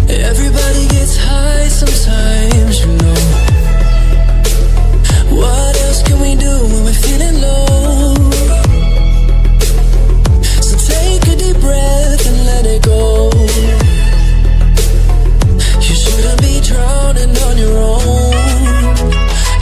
Everybody gets high sometimes, you know. What else can we do when we're feeling low? So take a deep breath and let it go. You shouldn't be drowning on your own.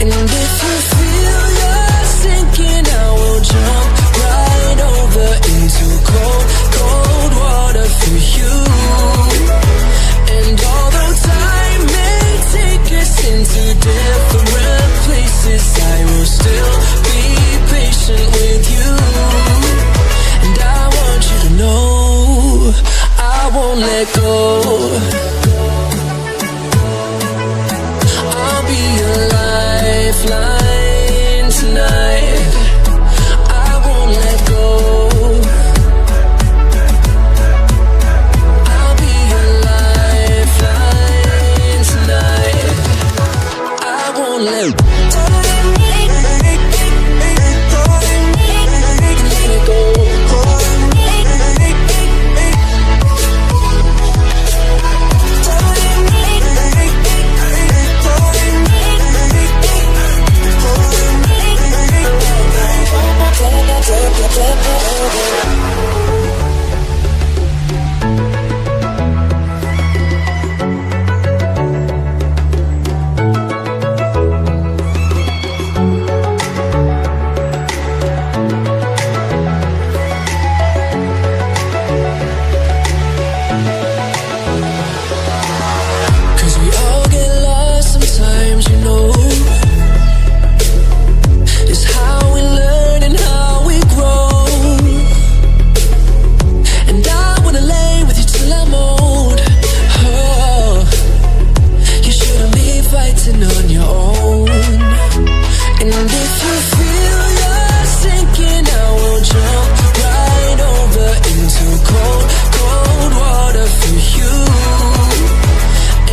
And if you feel you're sinking, I will jump right over into cold, cold water for you. And although time may take us into different places, I will still be patient with you. And I want you to know I won't let go. I'll be your lifeline tonight. I won't let go. I'll be your lifeline tonight. I won't let go. Cause we all get lost sometimes, you know. It's how we learn and how we grow. And I wanna lay with you till I'm old. Oh, you shouldn't be fighting on your own. And if you feel you're sinking, I will jump right over into cold, cold water for you.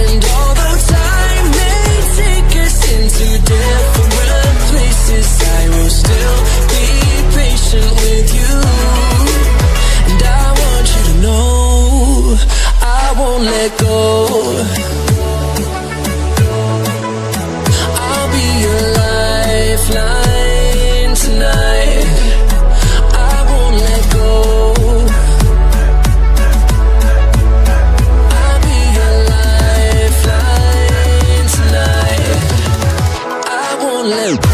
And although time may take us into different places, I will still be patient with you. And I want you to know I won't let go. I'll be your lifeline tonight. I won't let go. I'll be your lifeline tonight. I won't let go.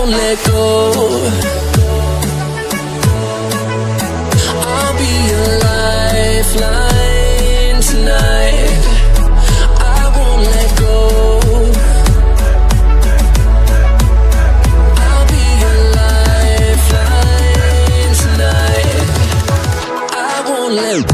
won't let go. I'll be your lifeline tonight. I won't let go. I'll be your lifeline tonight. I won't let go.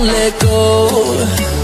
Let go.